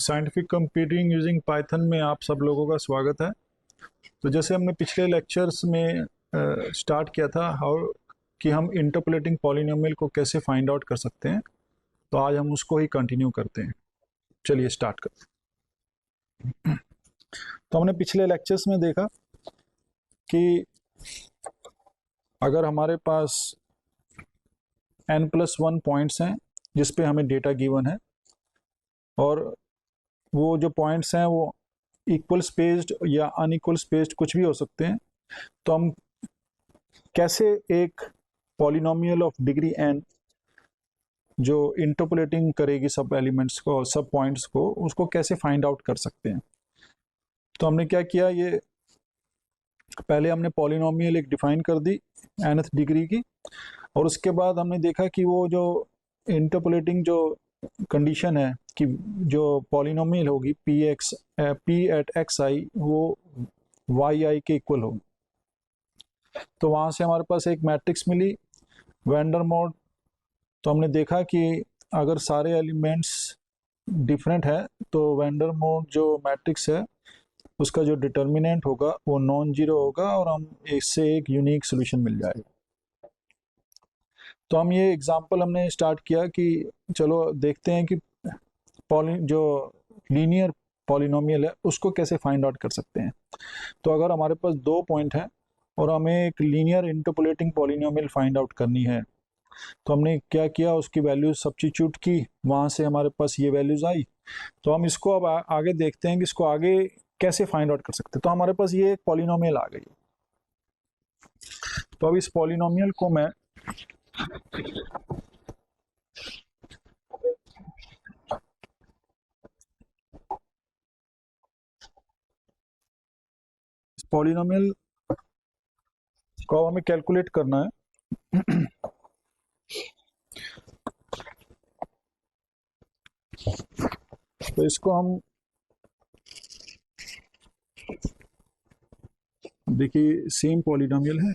Scientific computing using Python में आप सब लोगों का स्वागत है। तो जैसे हमने पिछले लेक्चर्स में स्टार्ट किया था हाउ कि हम इंटरपोलेटिंग पॉलिनोमियल को कैसे फाइंड आउट कर सकते हैं, तो आज हम उसको ही कंटिन्यू करते हैं। चलिए स्टार्ट करते हैं। तो हमने पिछले लेक्चर्स में देखा कि अगर हमारे पास n+1 पॉइंट्स हैं जिस पे हमें डेटा गिवन है और वो जो पॉइंट्स हैं वो इक्वल स्पेस्ड या अनइक्वल स्पेस्ड कुछ भी हो सकते हैं, तो हम कैसे एक पॉलिनोमियल ऑफ डिग्री n जो इंटरपोलेटिंग करेगी सब एलिमेंट्स को, सब पॉइंट्स को, उसको कैसे फाइंड आउट कर सकते हैं। तो हमने क्या किया, ये पहले हमने पॉलिनोमियल एक डिफाइन कर दी nth डिग्री की, और उसके बाद हमने देखा कि वो जो इंटरपोलेटिंग जो कंडीशन है कि जो पॉलिनोमियल होगी p एट xi वो yi के इक्वल होगी। तो वहाँ से हमारे पास एक मैट्रिक्स मिली वेंडर मोड। तो हमने देखा कि अगर सारे एलिमेंट्स डिफरेंट है तो वेंडर मोड जो मैट्रिक्स है उसका जो डिटर्मिनेंट होगा वो नॉन जीरो होगा और हम इससे एक यूनिक सोल्यूशन मिल जाएगा। तो हम ये एग्जांपल हमने स्टार्ट किया कि चलो देखते हैं कि जो लीनियर पॉलिनोमियल है उसको कैसे फाइंड आउट कर सकते हैं। तो अगर हमारे पास दो पॉइंट हैं और हमें एक linear interpolating polynomial find out करनी है, तो हमने क्या किया, उसकी वैल्यूज सब्स्टिट्यूट की, वहाँ से हमारे पास ये वैल्यूज आई। तो हम इसको अब आगे देखते हैं कि इसको आगे कैसे फाइंड आउट कर सकते हैं। तो हमारे पास ये एक पॉलिनोमियल आ गई। तो अब इस पॉलिनोमियल को मैं पॉलिनोमियल को हमें कैलकुलेट करना है। तो इसको हम देखिए सेम पॉलिनोमियल है,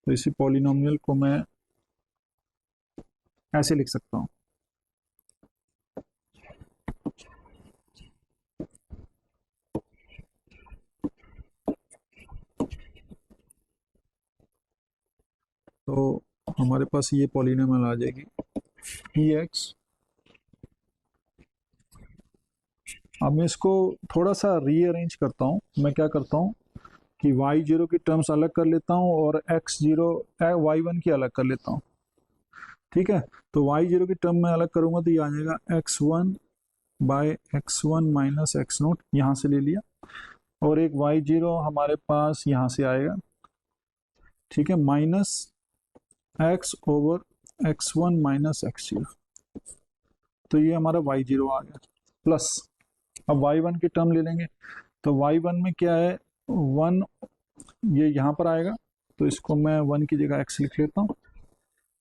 तो इसी पॉलिनोमियल को मैं ऐसे लिख सकता हूँ। तो हमारे पास ये पॉलिनोमियल आ जाएगी px। अब मैं इसको थोड़ा सा रीअरेंज करता हूँ। मैं क्या करता हूँ कि y0 की टर्म्स अलग कर लेता हूँ और x0 y1 की अलग कर लेता हूँ। ठीक है, तो y0 की टर्म में अलग करूँगा तो ये आ जाएगा x1 bye x1 minus x0, यहाँ से ले लिया, और एक y0 हमारे पास यहाँ से आएगा। ठीक है, minus x over x1 minus x0, तो ये हमारा y0 आ गया, प्लस अब y1 की टर्म ले लेंगे। तो y1 में क्या है, 1 ये यहाँ पर आएगा, तो इसको मैं 1 की जगह x लिख लेता हूँ।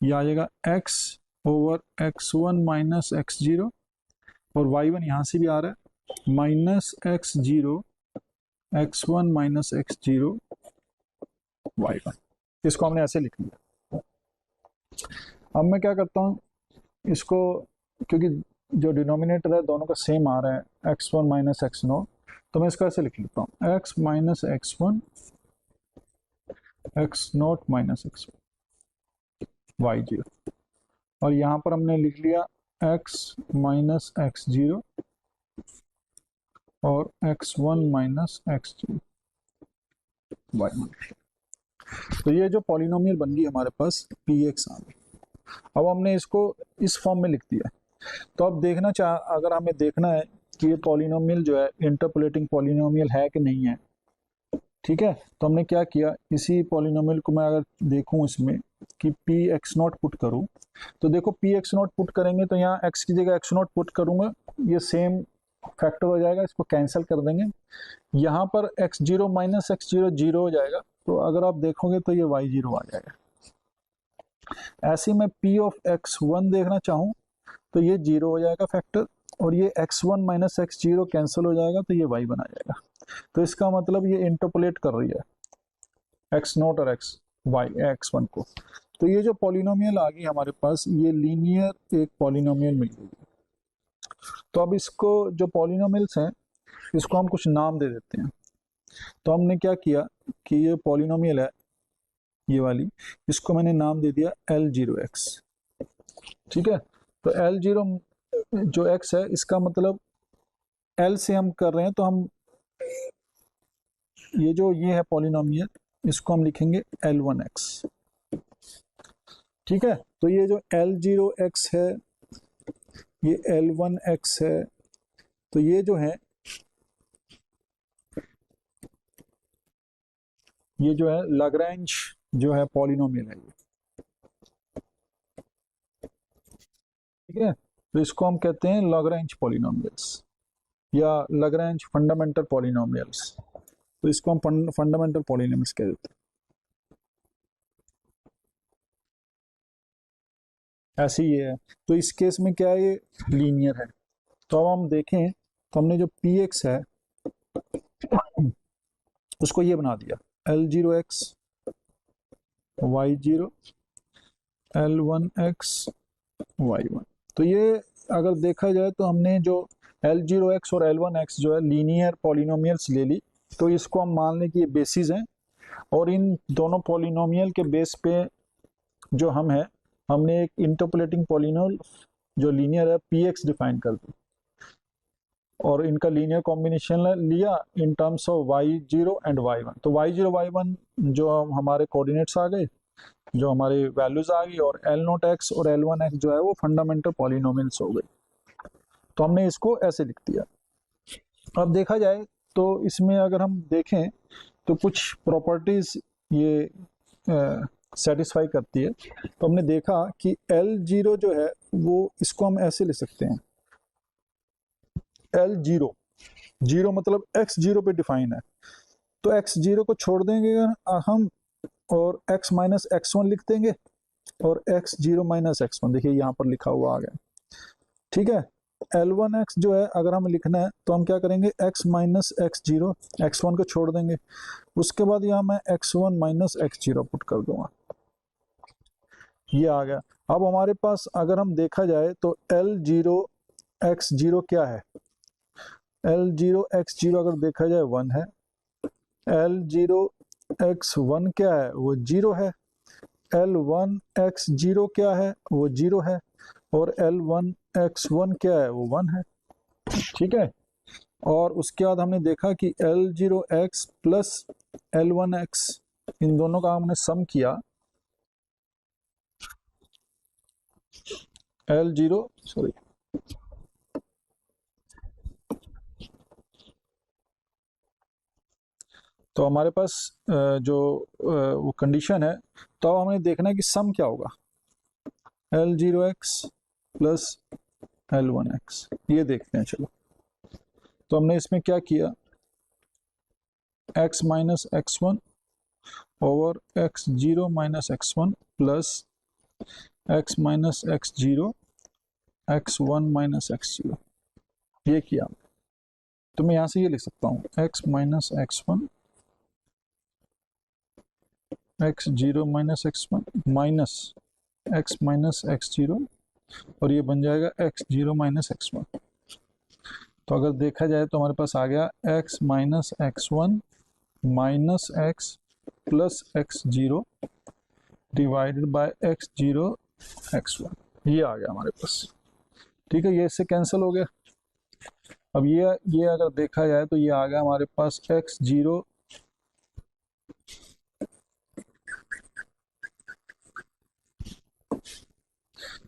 ये आ जाएगा x over x1 minus x0, और y1 यहाँ से भी आ रहा है, minus x0 x1 minus x0 y1। इसको हमने ऐसे लिख लिया। अब मैं क्या करता हूँ, इसको क्योंकि जो डिनोमिनेटर है दोनों का सेम आ रहा है x1 माइनस x0, तो मैं इसको ऐसे लिख लेता हूँ x minus x1 x0 minus x1 y0, और यहाँ पर हमने लिख लिया x माइनस x0 और x1 माइनस x0 y1। तो ये जो पॉलिनोमियल बन गई हमारे पास px आ गई। अब हमने इसको इस फॉर्म में लिख दिया। तो अब देखना अगर हमें देखना है कि ये पॉलिनोमियल जो है इंटरपोलेटिंग पॉलिनोमियल है कि नहीं है। ठीक है, तो हमने क्या किया, इसी पॉलिनोमियल को मैं अगर देखूं इसमें कि px0 पुट करूं, तो देखो px0 पुट करेंगे तो यहाँ x की जगह x0 पुट करूंगा, ये सेम फैक्टर हो जाएगा, इसको कैंसिल कर देंगे। यहाँ पर x0 माइनस x0 जीरो हो जाएगा, तो अगर आप देखोगे तो ये y0 आ जाएगा। ऐसे में p ऑफ x1 देखना चाहूँ तो ये जीरो हो जाएगा फैक्टर, और ये x1 माइनस x0 कैंसिल हो जाएगा, तो ये y1 आ जाएगा। तो इसका मतलब ये इंटरपोलेट कर रही है x0 और x1 को। तो ये जो पॉलिनोमियल आ गई हमारे पास, ये लीनियर एक पॉलिनोमियल मिल गई। तो अब इसको जो पॉलिनोमियल्स हैं इसको हम कुछ नाम दे देते हैं। तो हमने क्या किया कि ये पॉलिनोमियल है ये वाली, इसको मैंने नाम दे दिया L0x। ठीक है, तो L0 जो x है इसका मतलब L से हम कर रहे हैं, तो हम ये है पॉलिनोमियल इसको हम लिखेंगे L1x। ठीक है, तो ये जो L0x है ये L1x है, तो ये जो है लाग्रेंज जो है पॉलिनोमियल है ये। ठीक है, तो इसको हम कहते हैं लाग्रेंज पॉलिनोमियल्स या लाग्रेंज फंडामेंटल पॉलिनोमियल्स। तो इसको हम फंडामेंटल पॉलिनोमियल्स कह देते हैं। ऐसे ही है, तो इस केस में क्या है, ये लीनियर है। तो अब हम देखें तो हमने जो px है उसको ये बना दिया L0x y0 L1x y1। तो ये अगर देखा जाए तो हमने जो L0x और L1x जो है लीनियर पॉलिनोमियल्स ले ली, तो इसको हम मान लें कि ये बेसिस हैं, और इन दोनों पॉलिनोमियल के बेस पे जो हमने एक इंटरपोलेटिंग पॉलिनोमियल जो लीनियर है px डिफाइन कर दी, और इनका लीनियर कॉम्बिनेशन लिया in terms of y0 and y1। तो y0 y1 जो हमारे कोऑर्डिनेट्स आ गए, जो हमारी वैल्यूज आ गई, और L0x और L1x जो है वो फंडामेंटल पॉलिनोमियल्स हो गए। तो हमने इसको ऐसे लिख दिया। अब देखा जाए तो इसमें अगर हम देखें तो कुछ प्रॉपर्टीज ये सेटिस्फाई करती है। तो हमने देखा कि L0 जो है वो इसको हम ऐसे लिख सकते हैं, L0 जीरो मतलब x0 पे डिफाइन है, तो x0 को छोड़ देंगे हम और x माइनस x1 लिख देंगे, और x0 माइनस x1 देखिए यहाँ पर लिखा हुआ आ गया। ठीक है, L1x जो है अगर हमें लिखना है तो हम क्या करेंगे, x माइनस x0, x1 को छोड़ देंगे, उसके बाद यहाँ मैं x1 माइनस x0 पुट कर दूंगा, ये आ गया। अब हमारे पास अगर हम देखा जाए तो L0x0 क्या है, L0x0 अगर देखा जाए 1 है, L0x1 क्या है वो 0 है, L1x0 क्या है वो 0 है, और L1x1 क्या है वो 1 है। ठीक है, और उसके बाद हमने देखा कि L0x प्लस L1x इन दोनों का हमने सम किया, तो हमारे पास जो वो कंडीशन है, तो अब हमें देखना है कि सम क्या होगा, L0x प्लस L1x, ये देखते हैं। चलो, तो हमने इसमें क्या किया, x minus x1 over x0 minus x1 plus x minus x0 x1 minus x0, ये किया। तो मैं यहाँ से ये लिख सकता हूँ x minus x1 x0 minus x1 minus x minus x0, और ये बन जाएगा x0 माइनस x1। तो अगर देखा जाए तो हमारे पास आ गया x minus x1 minus x plus x0 divided by x0 x1, ये आ गया हमारे पास। ठीक है, ये इससे कैंसिल हो गया। अब ये अगर देखा जाए तो ये आ गया हमारे पास x0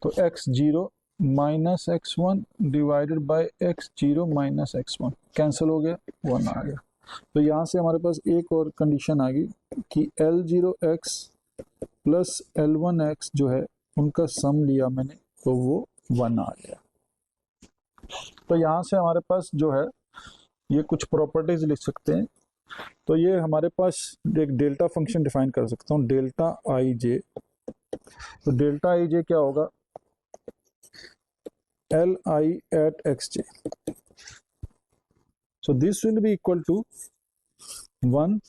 तो x0 minus x1 divided by x0 minus x1 cancel हो गया, 1 आ गया। तो यहाँ से हमारे पास एक और कंडीशन आ गई कि L0x प्लस L1x जो है उनका सम लिया मैंने, तो वो 1 आ गया। तो यहाँ से हमारे पास जो है ये कुछ प्रॉपर्टीज लिख सकते हैं। तो ये हमारे पास एक डेल्टा फंक्शन डिफाइन कर सकता हूँ, डेल्टा आई जे। तो डेल्टा आई जे क्या होगा, L I at xj, so this will be equal to 1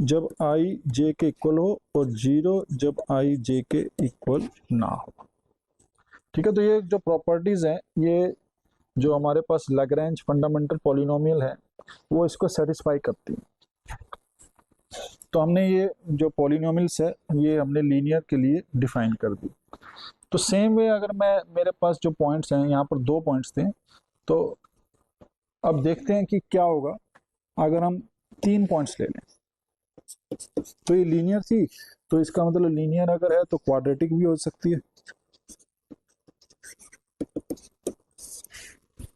जब I j के इक्वल हो और 0 जब I j के इक्वल ना हो। ठीक है, तो ये जो प्रॉपर्टीज हैं ये जो हमारे पास लैग्रैंज फंडामेंटल पॉलिनोमियल है वो इसको सेटिस्फाई करती है। तो हमने ये जो पॉलिनोमियल्स है ये हमने लीनियर के लिए डिफाइन कर दी। तो सेम वे अगर मैं मेरे पास जो पॉइंट्स हैं, यहाँ पर 2 पॉइंट्स थे, तो अब देखते हैं कि क्या होगा अगर हम 3 पॉइंट्स ले लें। तो ये लीनियर थी, तो इसका मतलब लीनियर अगर है तो क्वाड्रेटिक भी हो सकती है,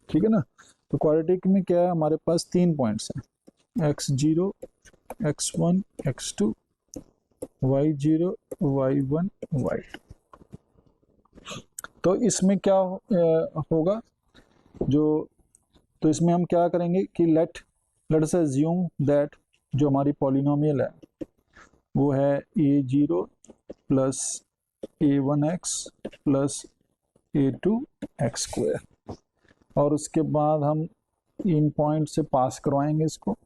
ठीक है ना। तो क्वाड्रेटिक में क्या है, हमारे पास 3 पॉइंट्स हैं, x0 x1 x2 y0 y1 y2। तो इसमें क्या होगा जो, तो इसमें हम क्या करेंगे कि लेट अस अज्यूम दैट जो हमारी पॉलिनोमियल है वो है a0 plus a1x plus a2x square, और उसके बाद हम इन पॉइंट से पास करवाएंगे इसको,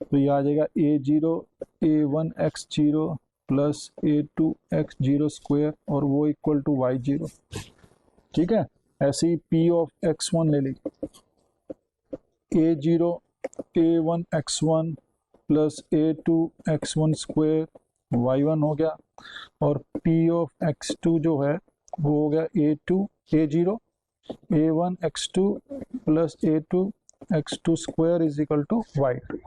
तो ये आ जाएगा a0 a1x0 plus a2x0 square और वो इक्वल टू y0, ठीक है। ऐसे ही p ऑफ x1 ले लीजिए, a0 a1x1 plus a2x1 square y1 हो गया, और p ऑफ x2 जो है वो हो गया a0 a1x2 plus a2x2 square is equal to y2,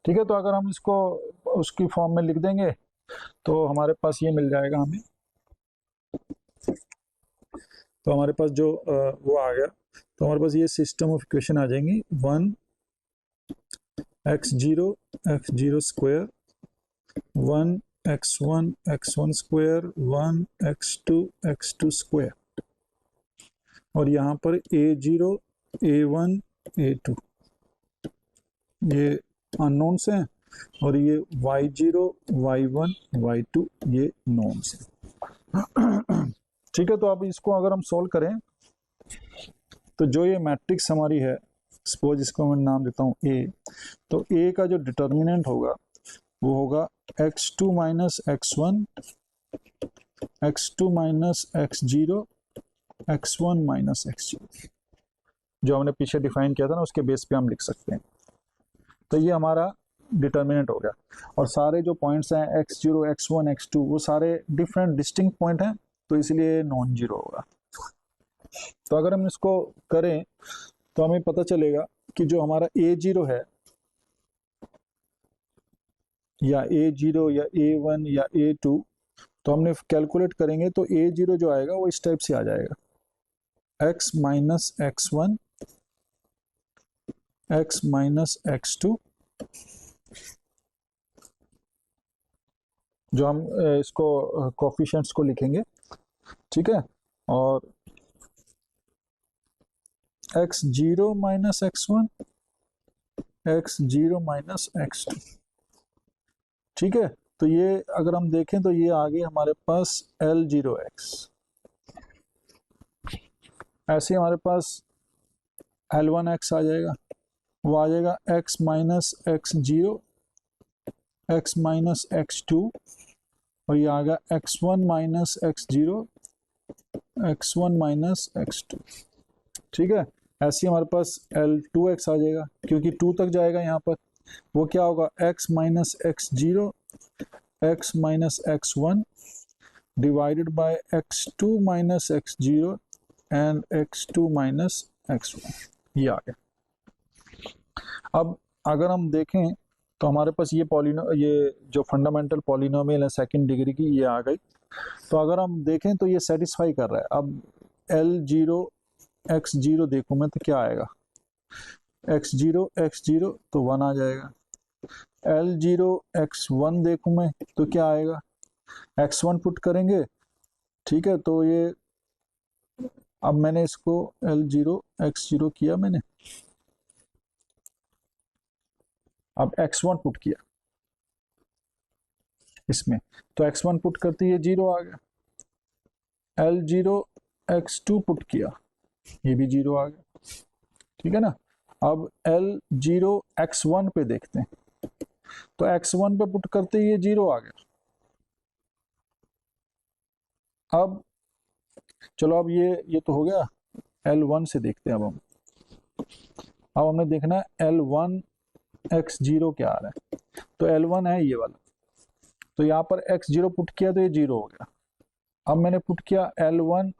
ठीक है। तो अगर हम इसको उसकी फॉर्म में लिख देंगे तो हमारे पास ये मिल जाएगा हमें। तो हमारे पास जो वो आ गया, तो हमारे पास ये सिस्टम ऑफ इक्वेशन आ जाएंगी, 1 x0 square, 1 x1 square, 1 x2 square, और यहाँ पर a0 a1 a2 ये अननोन्स हैं, और ये y0 y1 y2 ये नोन्स हैं, ठीक है। तो अब इसको अगर हम सॉल्व करें तो जो ये मैट्रिक्स हमारी है, सपोज इसको मैं नाम देता हूँ A, तो A का जो डिटर्मिनेंट होगा वो होगा x2 minus x1 x2 minus x0 x1 minus x0, जो हमने पीछे डिफाइन किया था ना उसके बेस पे हम लिख सकते हैं। तो ये हमारा डिटर्मिनेंट हो गया, और सारे जो पॉइंट्स हैं x0 x1 x2 वो सारे डिफरेंट डिस्टिंक्ट पॉइंट हैं, तो इसलिए नॉन जीरो होगा। तो अगर हम इसको करें तो हमें पता चलेगा कि जो हमारा a0 है या a0 या a1 या a2, तो हमने कैलकुलेट करेंगे तो a0 जो आएगा वो इस टाइप से आ जाएगा, x minus x1 x minus x2, जो हम इसको कोफिशिएंट्स को लिखेंगे, ठीक है, और x0 minus x1 x0 minus x2, ठीक है। तो ये अगर हम देखें तो ये आ गई हमारे पास L0x, ऐसे हमारे पास L1x आ जाएगा, वो आ जाएगा x minus x0 x minus x2, और ये आ गया x1 minus x0 x1 minus x2, ठीक है। ऐसे हमारे पास L2x आ जाएगा, क्योंकि 2 तक जाएगा यहाँ पर, वो क्या होगा x minus x0 x minus x1 divided by x2 minus x0 and x2 minus x1, ये आ गया। अब अगर हम देखें तो हमारे पास ये जो फंडामेंटल पॉलिनोमियल है सेकंड डिग्री की, ये आ गई। तो अगर हम देखें तो ये सेटिस्फाई कर रहा है। अब L0 x0 देखूं मैं तो क्या आएगा, x0 तो 1 आ जाएगा। L0 x1 देखूं मैं तो क्या आएगा, x1 पुट करेंगे, ठीक है। तो ये अब मैंने इसको L0 x0 किया मैंने, अब x1 पुट किया इसमें, तो x1 पुट करते ये 0 आ गया। L0 x2 पुट किया, ये भी 0 आ गया, ठीक है ना। अब L0 x1 पे देखते हैं, तो x1 पे पुट करते ये 0 आ गया। अब चलो अब ये तो हो गया, L1 से देखते हैं। अब हमने देखना है L1 x0 क्या आ रहा है। तो L1 है ये वाला, तो यहाँ पर x0 पुट किया तो ये 0 हो गया। अब मैंने पुट किया L1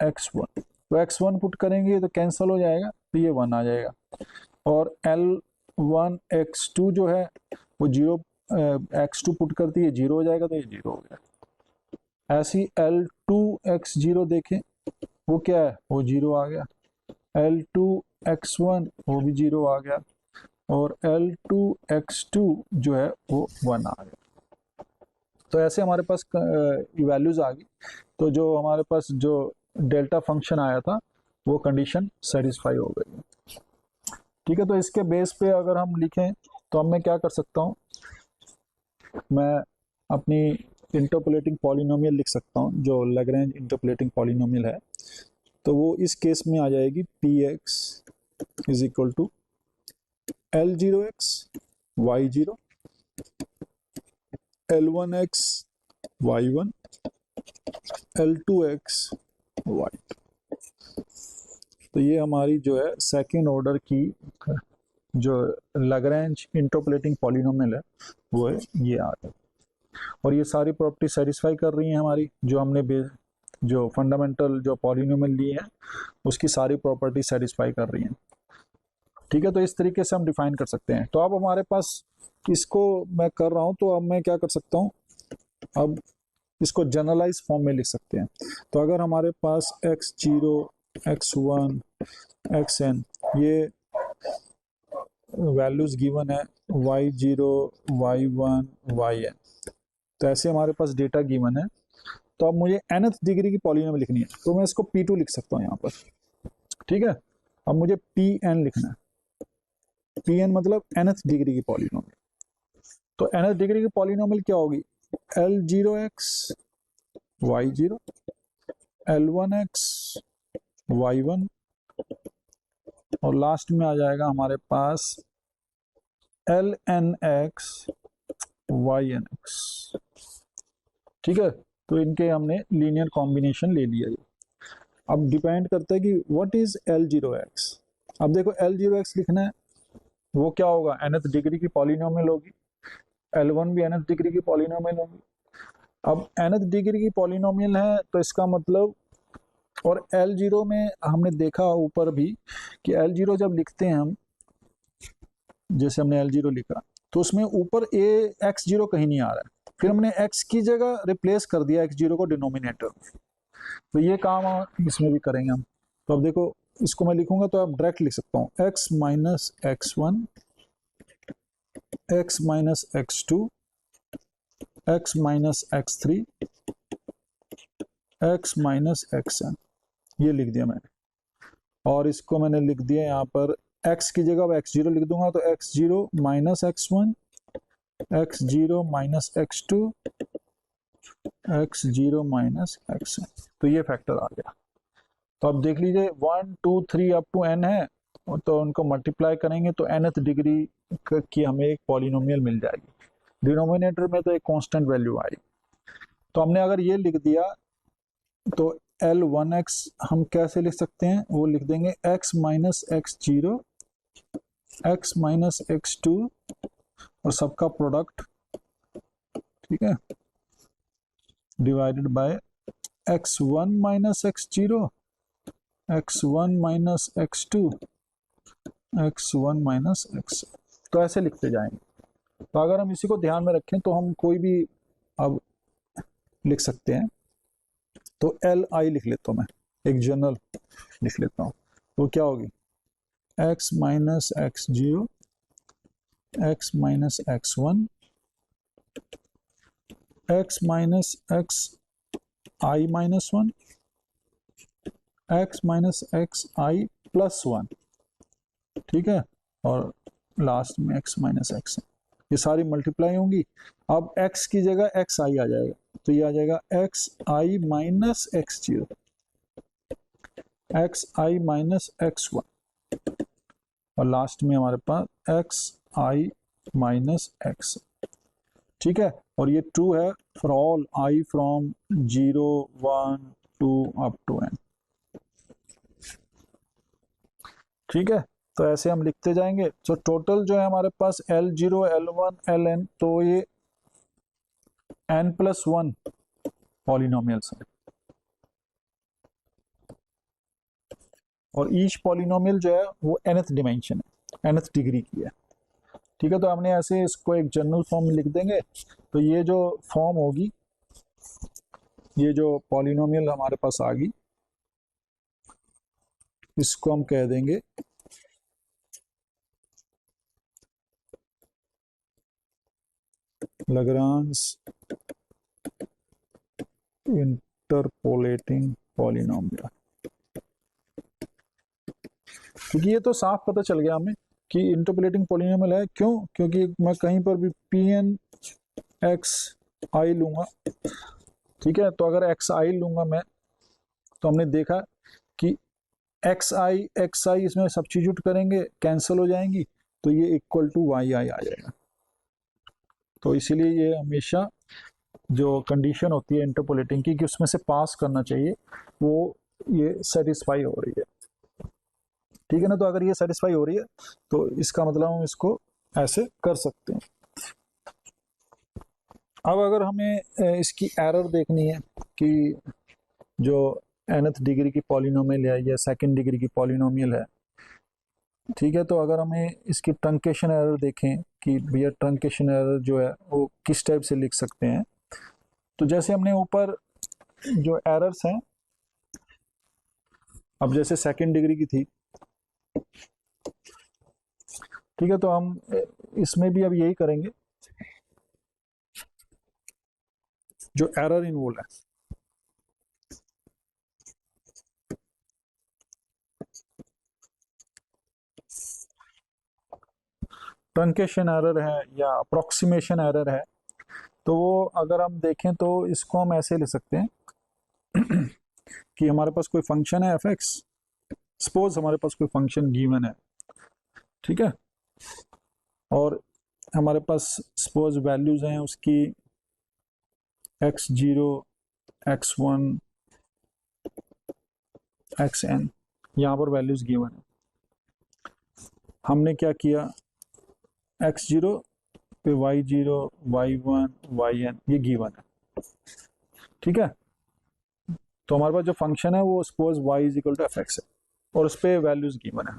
x1, तो x1 पुट करेंगे तो कैंसिल हो जाएगा, तो ये 1 आ जाएगा। और L1 x2 जो है वो 0, x2 पुट करती है 0 हो जाएगा, तो ये 0 हो गया। ऐसी L2 x0 देखें, वो क्या है, वो 0 आ गया। L2 x1 वो भी 0 आ गया, और L2 x2 जो है वो 1 आ गया। तो ऐसे हमारे पास वैल्यूज आ गई। तो जो हमारे पास जो डेल्टा फंक्शन आया था वो कंडीशन सेटिस्फाई हो गई। ठीक है, तो इसके बेस पे अगर हम लिखें तो अब मैं क्या कर सकता हूँ, मैं अपनी इंटरपोलेटिंग पॉलिनोमियल लिख सकता हूँ, जो लैग्रेंज इंटरपोलेटिंग पॉलिनोमियल है। तो वो इस केस में आ जाएगी px is equal to L0x y0 L1x y1 L2x y2। तो ये हमारी जो है सेकेंड ऑर्डर की जो लैग्रेंज इंटरपोलेटिंग पॉलिनोमियल है वो है ये आ गया। और ये सारी प्रॉपर्टी सेटिस्फाई कर रही हैं हमारी, जो हमने जो फंडामेंटल जो पॉलिनोमियल लिए हैं उसकी सारी प्रॉपर्टी सेटिस्फाई कर रही हैं। ठीक है, तो इस तरीके से हम डिफाइन कर सकते हैं। तो अब हमारे पास इसको मैं कर रहा हूँ, तो अब मैं क्या कर सकता हूँ, अब इसको जनरलाइज फॉर्म में लिख सकते हैं। तो अगर हमारे पास x0 x1 xn ये वैल्यूज गिवन है, y0 y1 yn, तो ऐसे हमारे पास डेटा गिवन है। तो अब मुझे nth डिग्री की पॉलिनोमियल लिखनी है, तो मैं इसको p2 लिख सकता हूँ यहाँ पर। ठीक है, अब मुझे pn लिखना है। pn मतलब nth डिग्री की पॉलिनोमियल। तो nth डिग्री की पॉलिनोमियल क्या होगी, L0x y0 L1x y1 और लास्ट में आ जाएगा हमारे पास Lnx ynx। ठीक है, तो इनके हमने लीनियर कॉम्बिनेशन ले लिया। अब डिपेंड करता है कि व्हाट इज L0x। अब देखो L0x लिखना है, वो क्या होगा, nth डिग्री की पॉलिनोमियल होगी। L1 भी nth डिग्री की पॉलिनोमियल होगी। अब nth डिग्री की पॉलिनोमियल है तो इसका मतलब, और L0 में हमने देखा ऊपर भी कि L0 जब लिखते हैं हम, जैसे हमने L0 लिखा तो उसमें ऊपर x0 कहीं नहीं आ रहा है, फिर हमने x की जगह रिप्लेस कर दिया x0 को डिनोमिनेटर में। तो ये काम इसमें भी करेंगे हम। तो अब देखो इसको मैं लिखूंगा तो अब डायरेक्ट लिख सकता हूँ x minus x1 x minus x2 x minus x3 x minus xn, ये लिख दिया मैंने। और इसको मैंने लिख दिया यहाँ पर x की जगह अब x0 लिख दूंगा, तो x0 minus x1 x0 minus x2 x0 minus xn। तो ये फैक्टर आ गया। तो अब देख लीजिए 1 2 3 अप टू n है, तो उनको मल्टीप्लाई करेंगे तो nth डिग्री की हमें एक पॉलिनोमियल मिल जाएगी। डिनोमिनेटर में तो एक कांस्टेंट वैल्यू आएगी। तो हमने अगर ये लिख दिया तो L1x हम कैसे लिख सकते हैं, वो लिख देंगे x minus x0 x minus x2 और सबका प्रोडक्ट, ठीक है, divided by x1 minus x0 x1 minus x2 x1 minus x। तो ऐसे लिखते जाएंगे। तो अगर हम इसी को ध्यान में रखें तो हम कोई भी अब लिख सकते हैं। तो Li लिख लेता हूँ मैं, एक जनरल लिख लेता हूँ। तो क्या होगी x minus x0 x minus x1 x minus x I minus 1 x minus x I plus 1। ठीक है, और लास्ट में x माइनस x, ये सारी मल्टीप्लाई होंगी। अब x की जगह x I आ जाएगा, तो ये आ जाएगा x I minus x0 x I minus x1 और लास्ट में हमारे पास x I माइनस x। ठीक है, और ये ट्रू है for all I from 0 1 2 up to n। ठीक है, तो ऐसे हम लिखते जाएंगे। तो टोटल जो है हमारे पास L0 L1 Ln, तो ये n+1 पॉलिनोमियल्स हैं, और ईच पॉलिनोमियल जो है वो nth डिमेंशन है, nth डिग्री की है। ठीक है, तो हमने ऐसे इसको एक जनरल फॉर्म में लिख देंगे। तो ये जो फॉर्म होगी, ये जो पॉलिनोमियल हमारे पास आ गई, इसको हम कह देंगे लाग्रांज इंटरपोलेटिंग पॉलिनोमियल। क्योंकि ये तो साफ पता चल गया हमें कि इंटरपोलेटिंग पॉलिनोमियल है। क्यों? क्योंकि मैं कहीं पर भी Pn एक्स आई लूंगा, ठीक है, तो अगर एक्स आई लूंगा मैं, तो हमने देखा कि एक्स आई इसमें सब्स्टिट्यूट करेंगे, कैंसिल हो जाएंगी, तो ये इक्वल टू वाई आई आ जाएगा। तो इसीलिए ये हमेशा जो कंडीशन होती है इंटरपोलेटिंग की कि उसमें से पास करना चाहिए, वो ये सेटिस्फाई हो रही है। ठीक है ना, तो अगर ये सेटिस्फाई हो रही है तो इसका मतलब हम इसको ऐसे कर सकते हैं। अब अगर हमें इसकी एरर देखनी है कि जो nth डिग्री की पॉलिनोमियल है या सेकंड डिग्री की पॉलिनोमियल है, ठीक है, तो अगर हमें इसकी ट्रंकेशन एरर देखें कि भैया ट्रंकेशन एरर जो है वो किस टाइप से लिख सकते हैं, तो जैसे हमने ऊपर जो एरर्स हैं, अब जैसे सेकंड डिग्री की थी, ठीक है, तो हम इसमें भी अब यही करेंगे। जो एरर इन्वॉल्व है, ट्रंकेशन एरर है या अप्रोक्सीमेशन एरर है, तो वो अगर हम देखें तो इसको हम ऐसे ले सकते हैं कि हमारे पास कोई फंक्शन है एफ एक्स, सपोज हमारे पास कोई फंक्शन गिवन है, ठीक है, और हमारे पास सपोज वैल्यूज हैं उसकी x0 x1 xn, यहाँ पर वैल्यूज गिवन है। हमने क्या किया, x0 पे y0 y1 yn ये गिवन है, ठीक है, तो हमारे पास जो फंक्शन है वो suppose y is equal to f x है, और उस पर वैल्यूज गिवन है।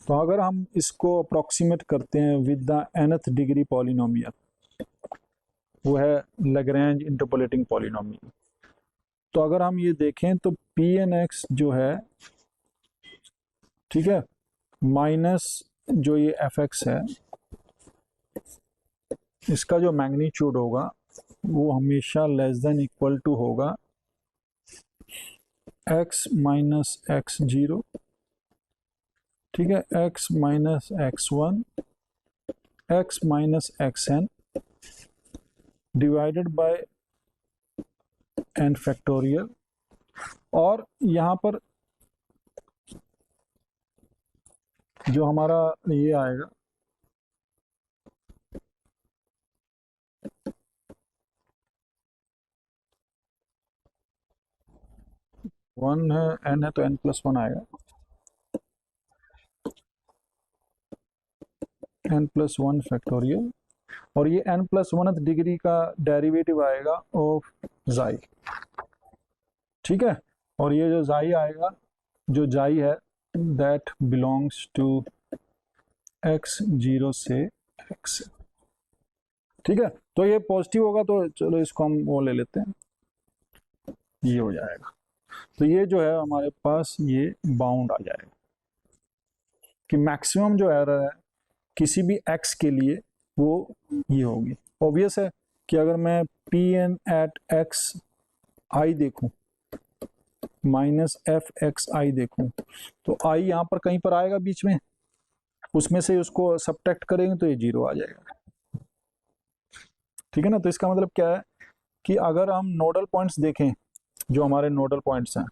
तो अगर हम इसको अप्रोक्सीमेट करते हैं with the nth degree polynomial, वो है लैग्रेंज इंटरपोलेटिंग पॉलिनोमियल। तो अगर हम ये देखें तो Pn(x) जो है, ठीक है, माइनस जो ये f(x) है, इसका जो मैग्नीट्यूड होगा वो हमेशा लेस देन इक्वल टू होगा x माइनस x0, ठीक है, x minus x1 x minus xn divided by n factorial. और यहाँ पर जो हमारा ये आएगा, वन है, n है, तो n+1 आएगा, n+1 फैक्टोरियल, और ये n+1th डिग्री का डेरिवेटिव आएगा ऑफ जाई, ठीक है, और ये जो जाई आएगा, जो जाई है दैट बिलोंग्स टू x0 से x, ठीक है, तो ये पॉजिटिव होगा, तो चलो इसको हम वो ले लेते हैं, ये हो जाएगा। तो ये जो है हमारे पास ये बाउंड आ जाएगा कि मैक्सिमम जो एरर है किसी भी x के लिए वो ये होगी। ऑब्वियस है कि अगर मैं Pn एट x i देखूं माइनस एफ एक्स आई देखूं, तो i यहाँ पर कहीं पर आएगा बीच में, उसमें से उसको सब्ट्रैक्ट करेंगे तो ये 0 आ जाएगा, ठीक है ना। तो इसका मतलब क्या है कि अगर हम नोडल पॉइंट्स देखें, जो हमारे नोडल पॉइंट्स हैं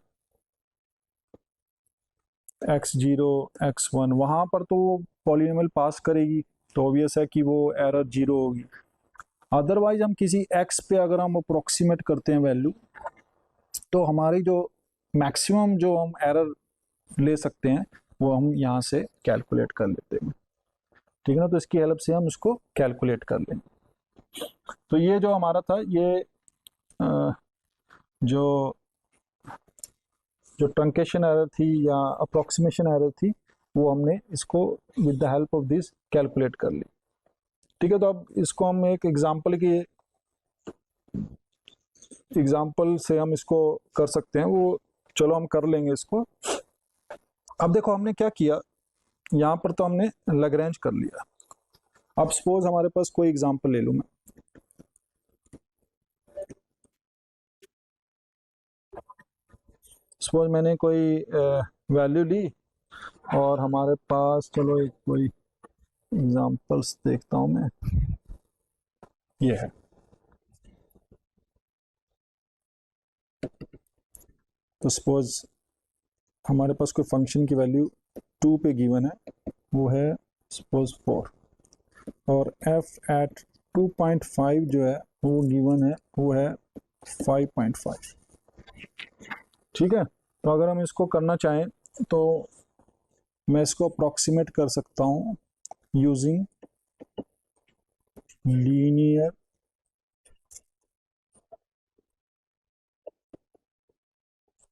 x0 x1, वहां पर तो वो पॉलिनोमियल पास करेगी, तो ऑब्वियस है कि वो एरर 0 होगी। अदरवाइज हम किसी x पे अगर हम अप्रोक्सीमेट करते हैं वैल्यू, तो हमारी जो मैक्सिमम जो हम एरर ले सकते हैं वो हम यहाँ से कैलकुलेट कर लेते हैं। ठीक है ना, तो इसकी हेल्प से हम इसको कैलकुलेट कर लेंगे। तो ये जो हमारा था, ये जो जो ट्रंकेशन एरर थी या अप्रोक्सीमेशन एरर थी, वो हमने इसको with the help of this calculate कर ली। ठीक है, तो अब इसको हम एक एग्जाम्पल से हम इसको कर सकते हैं, वो चलो हम कर लेंगे इसको। अब देखो हमने क्या किया, यहाँ पर तो हमने लैग्रेंज कर लिया। अब सपोज हमारे पास कोई एग्जाम्पल ले लूँ मैं, सपोज मैंने कोई वैल्यू ली और हमारे पास, चलो एक कोई एग्जाम्पल्स देखता हूँ मैं, ये है। तो सपोज हमारे पास कोई फंक्शन की वैल्यू 2 पे गिवन है, वो है सपोज 4, और f एट 2.5 जो है वो गिवन है, वो है 5.5। ठीक है, तो अगर हम इसको करना चाहें तो मैं इसको अप्रॉक्सीमेट कर सकता हूँ using linear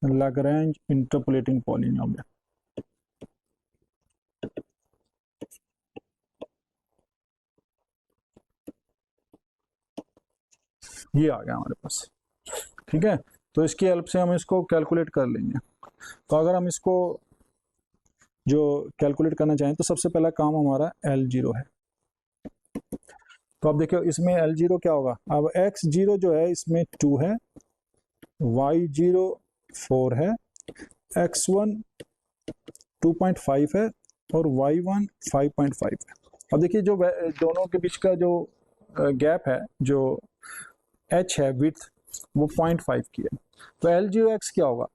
Lagrange interpolating polynomial. ये आ गया हमारे पास। ठीक है, तो इसकी हेल्प से हम इसको कैलकुलेट कर लेंगे। तो अगर हम इसको जो कैलकुलेट करना चाहें तो सबसे पहला काम हमारा L0 है। तो अब देखिए इसमें L0 क्या होगा, अब X0 जो है इसमें 2 है, Y0 4 है, X1 2.5 है और Y1 5.5 है। अब देखिए जो दोनों के बीच का जो गैप है, जो H है विड्थ, वो 0.5 की है। तो L0X क्या होगा,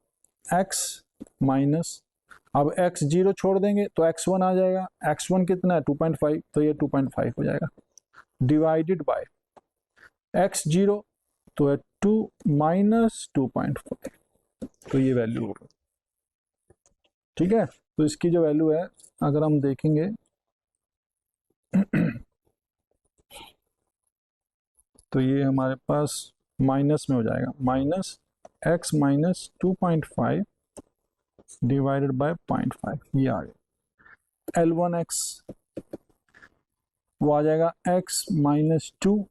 X माइनस, अब X0 छोड़ देंगे तो X1 आ जाएगा, X1 कितना है 2.5, तो ये 2.5 हो जाएगा, डिवाइडेड बाय X0 तो है 2 माइनस 2.5, तो ये वैल्यू होगा। ठीक है, तो इसकी जो वैल्यू है अगर हम देखेंगे तो ये हमारे पास माइनस में हो जाएगा, minus x minus 2.5 divided by 0.5, ये आ गया। L1x वो आ जाएगा x minus 2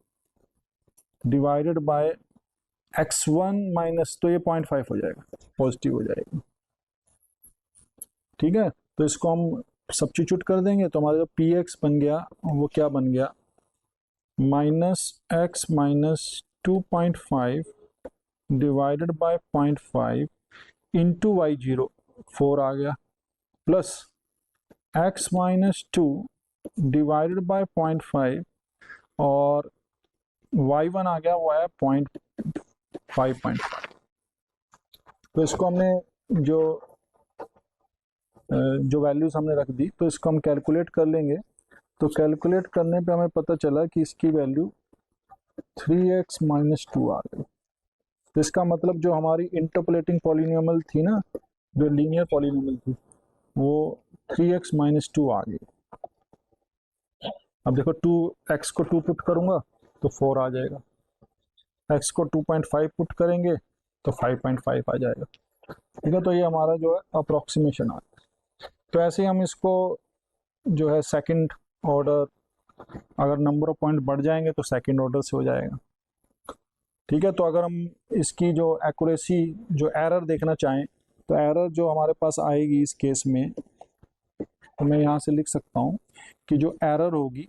divided by x1 minus, तो ये 0.5 हो जाएगा, पॉजिटिव हो जाएगा। ठीक है, तो इसको हम सब्स्टिट्यूट कर देंगे तो हमारा जो px बन गया वो क्या बन गया, minus x minus 2.5 divided by 0.5 into y0 4 आ गया, plus x minus 2 divided by 0.5 और y1 आ गया, वो है 5.5। तो इसको हमने जो वैल्यूज हमने रख दी, तो इसको हम कैलकुलेट कर लेंगे। तो कैलकुलेट करने पे हमें पता चला कि इसकी वैल्यू 3x माइनस 2 आ गई। तो इसका मतलब जो हमारी इंटरपोलेटिंग पॉलिनोमियल थी ना, जो लीनियर पॉलिनोमियल थी, वो 3x माइनस 2 आ गई। अब देखो 2x को 2 पुट करूंगा तो 4 आ जाएगा, x को 2.5 पुट करेंगे तो 5.5 आ जाएगा। ठीक है, तो ये हमारा जो है अप्रोक्सीमेशन आ गया। तो ऐसे ही हम इसको जो है सेकंड ऑर्डर, अगर नंबर ऑफ पॉइंट बढ़ जाएंगे तो सेकंड ऑर्डर से हो जाएगा। ठीक है, तो अगर हम इसकी जो एक्यूरेसी, जो एरर देखना चाहें, तो एरर जो हमारे पास आएगी इस केस में, तो मैं यहाँ से लिख सकता हूँ कि जो एरर होगी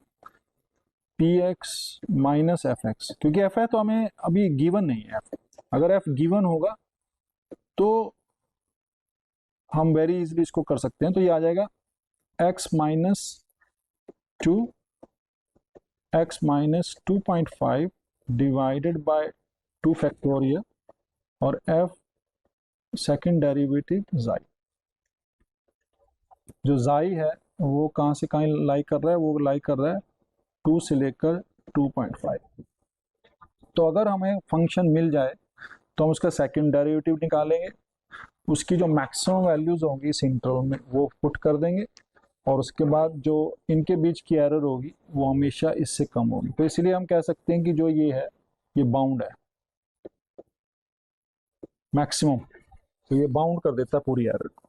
px माइनस fx, क्योंकि f है तो हमें अभी गिवन नहीं है f। अगर f गिवन होगा तो हम वेरी इजीली इसको कर सकते हैं। तो ये आ जाएगा x minus 2 x minus 2.5 divided by 2 factorial और f सेकेंड डेरिवेटिव xi। जो xi है वो कहाँ से कहाँ लाई कर रहा है, वो लाई कर रहा है 2 से लेकर 2.5। तो अगर हमें फंक्शन मिल जाए तो हम उसका सेकंड डेरिवेटिव निकालेंगे उसकी जो मैक्सिमम वैल्यूज होंगी इस इंटरवल में वो पुट कर देंगे, और उसके बाद जो इनके बीच की एरर होगी वो हमेशा इससे कम होगी। तो इसलिए हम कह सकते हैं कि जो ये है ये बाउंड है मैक्सिमम, तो ये बाउंड कर देता है पूरी एरर को।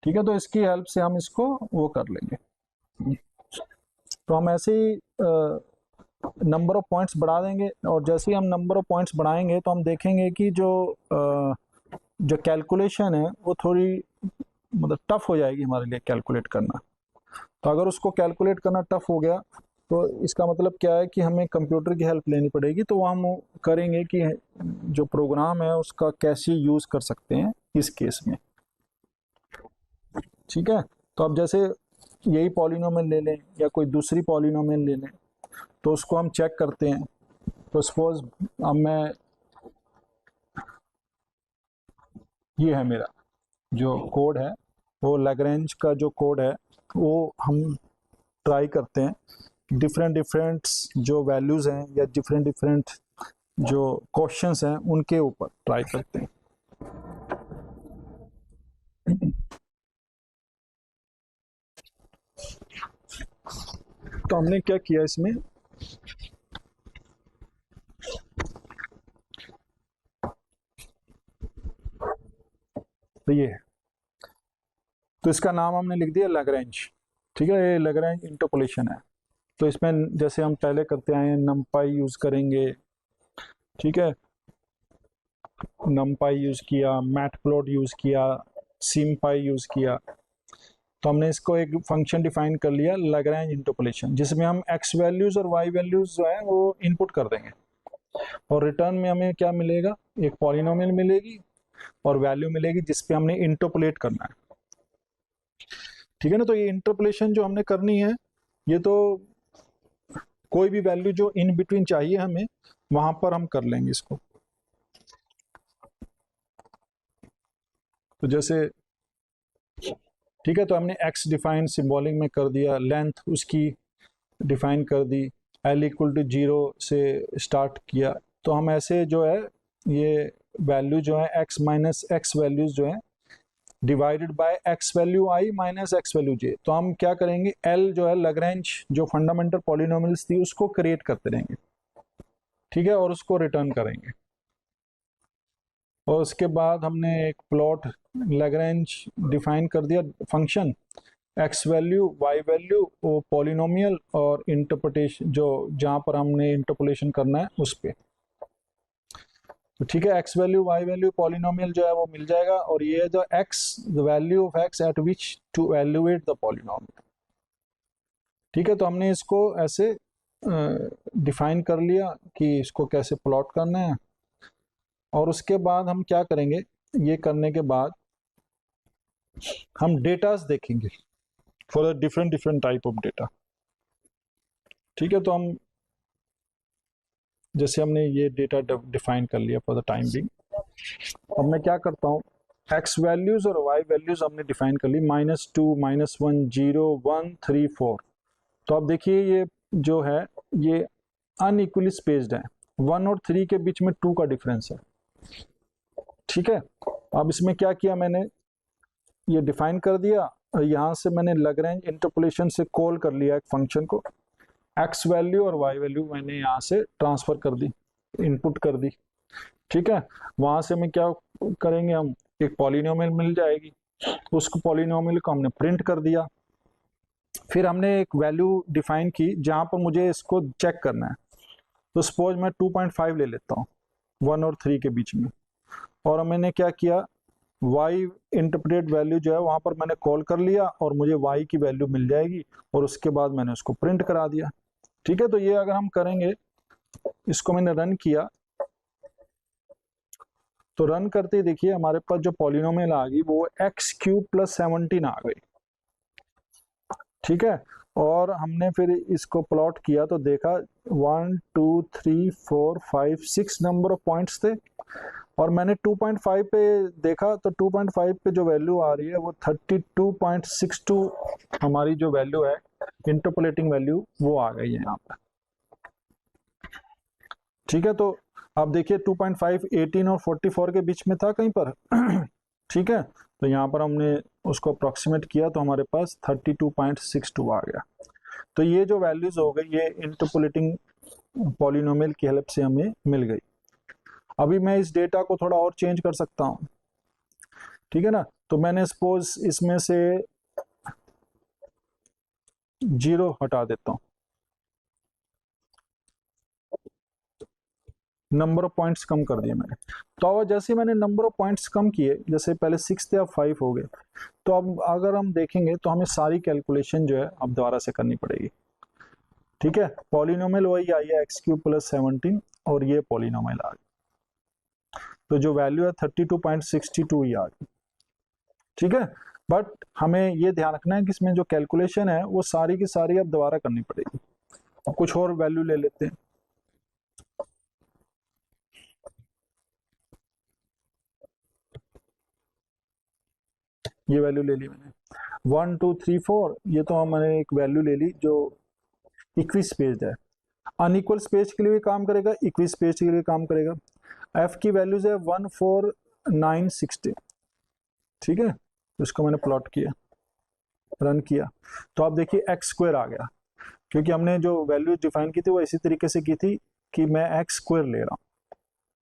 ठीक है, तो इसकी हेल्प से हम इसको वो कर लेंगे। तो हम ऐसे ही नंबर ऑफ पॉइंट्स बढ़ा देंगे, और जैसे ही हम नंबर ऑफ पॉइंट्स बढ़ाएंगे तो हम देखेंगे कि जो कैलकुलेशन है वो थोड़ी मतलब टफ हो जाएगी हमारे लिए कैलकुलेट करना। तो अगर उसको कैलकुलेट करना टफ हो गया तो इसका मतलब क्या है कि हमें कंप्यूटर की हेल्प लेनी पड़ेगी। तो हम करेंगे कि जो प्रोग्राम है उसका कैसे यूज़ कर सकते हैं इस केस में। ठीक है, तो अब जैसे यही पॉलिनोमियल ले लें या कोई दूसरी पॉलिनोमियल ले लें, तो उसको हम चेक करते हैं। तो सपोज अब मैं, ये है मेरा जो कोड है, वो लैग्रेंज का जो कोड है वो हम ट्राई करते हैं डिफरेंट डिफरेंट जो वैल्यूज़ हैं या डिफरेंट डिफरेंट जो क्वेश्चंस हैं उनके ऊपर ट्राई करते हैं। तो हमने क्या किया इसमें, तो ये है, तो इसका नाम हमने लिख दिया लैग्रेंज। ठीक है, ये लैग्रेंज इंटरपोलेशन है। तो इसमें जैसे हम पहले करते आए हैं नमपाई यूज़ करेंगे। ठीक है, नमपाई यूज़ किया, मैटप्लॉट यूज़ किया, सिमपाई यूज़ किया। तो हमने इसको एक फंक्शन डिफाइन कर लिया लैग्रेंज इंटरपोलेशन, जिसमें हम एक्स वैल्यूज़ और वाई वैल्यूज़ जो है वो इनपुट कर देंगे, और रिटर्न में हमें क्या मिलेगा, एक पॉलिनोमियल मिलेगी और वैल्यू मिलेगी जिस पे हमने इंटरपोलेट करना है। ठीक है ना, तो ये इंटरपोलेशन जो हमने करनी है, ये तो कोई भी वैल्यू जो इन बिटवीन चाहिए हमें वहां पर हम कर लेंगे इसको। तो जैसे ठीक है, तो हमने x डिफाइन सिंबॉलिक में कर दिया, लेंथ उसकी डिफाइन कर दी, l इक्वल टू 0 से स्टार्ट किया। तो हम ऐसे जो है ये वैल्यू जो है x माइनस एक्स वैल्यूज जो है divided by x value i minus x value j। तो हम क्या करेंगे, l जो है लैग्रेंज जो फंडामेंटल पॉलिनोमियल्स थी उसको क्रिएट करते रहेंगे। ठीक है, और उसको रिटर्न करेंगे। और उसके बाद हमने एक प्लॉट लैग्रेंज डिफाइन कर दिया function, x value y value वो पॉलिनोमियल और इंटरप्रिटेशन जो जहाँ पर हमने इंटरपोलेशन करना है उस पर। तो ठीक है, x value y value polynomial जो है वो मिल जाएगा, और ये है the x the value of x at which to evaluate the polynomial. ठीक है, तो हमने इसको ऐसे डिफाइन कर लिया कि इसको कैसे प्लॉट करना है। और उसके बाद हम क्या करेंगे, ये करने के बाद हम डेटास देखेंगे for the different different type of data. ठीक है, तो हम जैसे हमने ये डेटा डिफाइन कर लिया फॉर द टाइम बिंग। अब मैं क्या करता हूँ, एक्स वैल्यूज और वाई वैल्यूज हमने डिफाइन कर ली, -2 -1 0 1 3 4। तो अब देखिए ये जो है ये अनइक्वली स्पेस्ड है, 1 और 3 के बीच में 2 का डिफरेंस है। ठीक है, अब इसमें क्या किया मैंने, ये डिफाइन कर दिया, और यहाँ से मैंने लैग्रेंज इंटरपोलेशन से कॉल कर लिया एक फंक्शन को, एक्स वैल्यू और वाई वैल्यू मैंने यहाँ से ट्रांसफर कर दी, इनपुट कर दी। ठीक है, वहां से मैं क्या करेंगे, हम एक पॉलिनोमियल मिल जाएगी, उसको पॉलिनोमियल को हमने प्रिंट कर दिया। फिर हमने एक वैल्यू डिफाइन की जहां पर मुझे इसको चेक करना है। तो सपोज मैं 2.5 ले लेता हूँ 1 और 3 के बीच में, और मैंने क्या किया, y इंटरप्रेट वैल्यू जो है वहां पर मैंने कॉल कर लिया और मुझे y की वैल्यू मिल जाएगी, और उसके बाद मैंने उसको प्रिंट करा दिया। ठीक है, तो ये अगर हम करेंगे, इसको मैंने रन किया, तो रन करते ही देखिए हमारे पास जो पॉलिनोमियल आ गई वो x³ + 17 आ गई। ठीक है, और हमने फिर इसको प्लॉट किया तो देखा 1 2 3 4 5 6 नंबर ऑफ पॉइंट्स थे, और मैंने 2.5 पे देखा तो 2.5 पे जो वैल्यू आ रही है वो 32.62 हमारी जो वैल्यू है इंटरपोलेटिंग वैल्यू वो आ गई है यहाँ पर। ठीक है, तो आप देखिए 2.5 18 और 44 के बीच में था कहीं पर ठीक है, तो यहाँ पर हमने उसको अप्रॉक्सीमेट किया तो हमारे पास 32.62 आ गया। तो ये जो वैल्यूज हो गई ये इंटरपोलेटिंग पॉलिनोमियल की हेल्प से हमें मिल गई। अभी मैं इस डेटा को थोड़ा और चेंज कर सकता हूँ, ठीक है ना। तो मैंने सपोज इसमें से 0 हटा देता हूँ, नंबर ऑफ पॉइंट्स कम कर दिए मैंने। तो अब जैसे मैंने नंबर ऑफ पॉइंट्स कम किए, जैसे पहले 6 थे अब 5 हो गए, तो अब अगर हम देखेंगे तो हमें सारी कैलकुलेशन जो है अब दोबारा से करनी पड़ेगी। ठीक है, पॉलिनोमियल वही आई है x³ + 17 और ये पॉलिनोमियल आ गई, तो जो वैल्यू है 32.62 ही आ गई। ठीक है, बट हमें ये ध्यान रखना है कि इसमें जो कैलकुलेशन है वो सारी की सारी अब दोबारा करनी पड़ेगी। अब कुछ और वैल्यू ले लेते हैं। ये वैल्यू ले ली मैंने 1 2 3 4, ये तो मैंने एक वैल्यू ले ली जो इक्वी स्पेस्ड है। अनइक्वल स्पेस के लिए भी काम करेगा, इक्वी स्पेस के लिए काम करेगा। एफ की वैल्यूज है 1 4 9 60। ठीक है, तो इसको मैंने प्लॉट किया, रन किया, तो आप देखिए x² आ गया, क्योंकि हमने जो वैल्यू डिफाइन की थी वो इसी तरीके से की थी कि मैं x² ले रहा हूँ,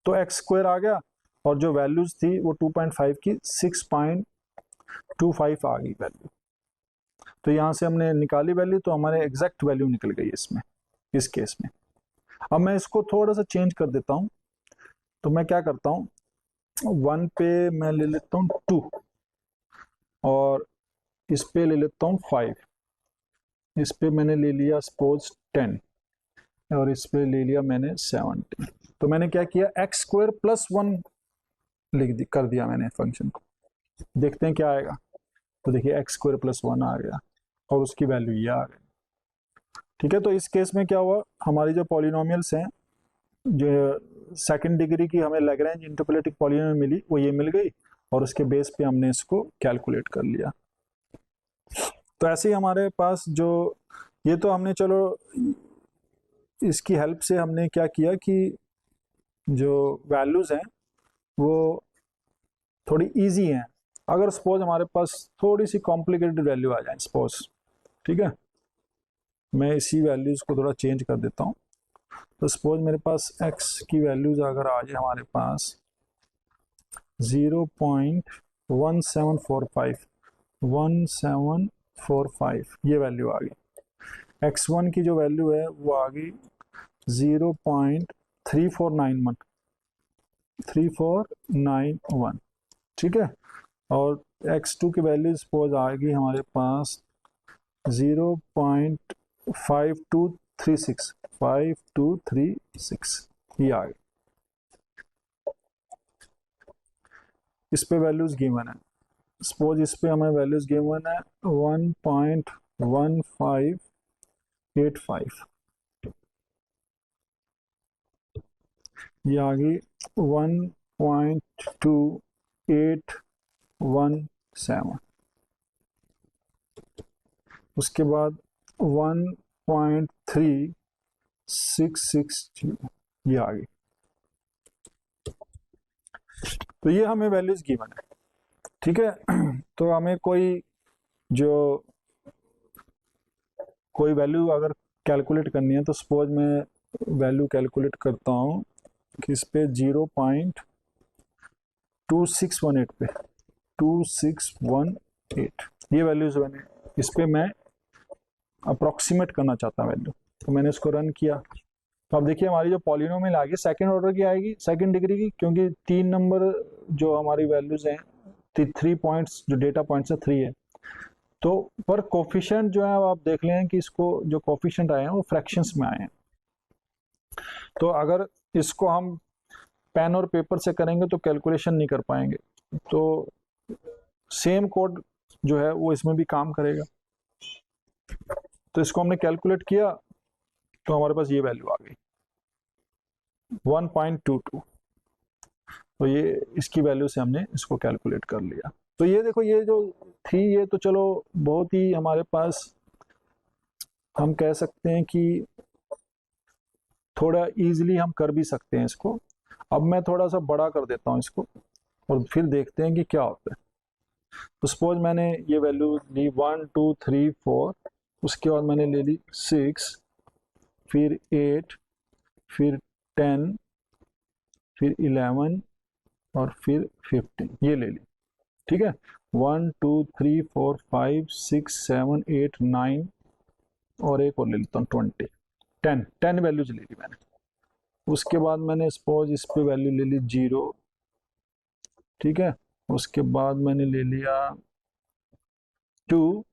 तो x² आ गया और जो वैल्यूज थी वो 2.5 की 6.25 आ गई वैल्यू। तो यहाँ से हमने निकाली वैल्यू, तो हमारे एग्जैक्ट वैल्यू निकल गई इसमें, इस केस में। अब मैं इसको थोड़ा सा चेंज कर देता हूँ, तो मैं क्या करता हूँ 1 पे मैं ले लेता हूँ 2 और इस पे ले लेता हूँ 5, इस पे मैंने ले लिया सपोज 10 और इस पे ले लिया मैंने 70। तो मैंने क्या किया x² + 1 कर दिया मैंने फंक्शन को। देखते हैं क्या आएगा, तो देखिए x² + 1 आ गया और उसकी वैल्यू ये आ गई। ठीक है, तो इस केस में क्या हुआ, हमारी जो पॉलिनोमियल्स हैं, जो सेकंड डिग्री की हमें लैग्रेंज इंटरपोलेटिंग पॉलिनोमियल मिली वो ये मिल गई और उसके बेस पे हमने इसको कैलकुलेट कर लिया। तो ऐसे ही हमारे पास जो ये तो हमने चलो इसकी हेल्प से हमने क्या किया कि जो वैल्यूज हैं वो थोड़ी इजी हैं। अगर सपोज हमारे पास थोड़ी सी कॉम्प्लिकेटेड वैल्यू आ जाए सपोज, ठीक है, मैं इसी वैल्यूज को थोड़ा चेंज कर देता हूँ। तो सपोज मेरे पास x की वैल्यूज अगर आ जाए हमारे पास 0.1745 ये वैल्यू आ गई। x1 की जो वैल्यू है वो आ गई 0.3491। ठीक है, और x2 की वैल्यू सपोज आ गई हमारे पास 0.5236 ये आ गई। इस पे वैल्यूज गिवन है, सपोज इस पे हमें वैल्यूज गिवन है 1.1585, ये आ गई 1.2817, उसके बाद 1.3660 ये आ गई। तो ये हमें वैल्यूज गिवन है। ठीक है, तो हमें जो कोई वैल्यू अगर कैलकुलेट करनी है तो सपोज मैं वैल्यू कैलकुलेट करता हूँ कि इस पे 0.2618 पे 2618 ये वैल्यूज मैंने इस पे मैं अप्रोक्सीमेट करना चाहता हूँ वैल्यू, तो मैंने इसको रन किया। तो अब देखिए हमारी जो पॉलिनोमियल आ गई सेकंड ऑर्डर की आएगी, सेकंड डिग्री की, क्योंकि 3 नंबर जो हमारी वैल्यूज हैं 3 पॉइंट्स जो डेटा पॉइंट्स है 3 है, तो पर कोफिशिएंट जो है आप देख लें कि इसको जो कोफिशिएंट आए हैं वो फ्रैक्शंस में आए हैं। तो अगर इसको हम पेन और पेपर से करेंगे तो कैलकुलेशन नहीं कर पाएंगे, तो सेम कोड जो है वो इसमें भी काम करेगा। तो इसको हमने कैलकुलेट किया तो हमारे पास ये वैल्यू आ गई 1.22। तो ये इसकी वैल्यू से हमने इसको कैलकुलेट कर लिया। तो ये देखो ये जो थी ये तो चलो बहुत ही हमारे पास हम कह सकते हैं कि थोड़ा इजीली हम कर भी सकते हैं इसको। अब मैं थोड़ा सा बड़ा कर देता हूँ इसको, और फिर देखते हैं कि क्या होता है। तो सपोज मैंने ये वैल्यू ली 1 2 3 4, उसके बाद मैंने ले ली 6, फिर 8, फिर 10, फिर 11 और फिर 15, ये ले ली। ठीक है, 1 2 3 4 5 6 7 8 9 और एक और ले लेता हूँ 20, 10 वैल्यूज ले ली मैंने। उसके बाद मैंने सपोज इस पे वैल्यू ले ली 0। ठीक है, उसके बाद मैंने ले लिया 2,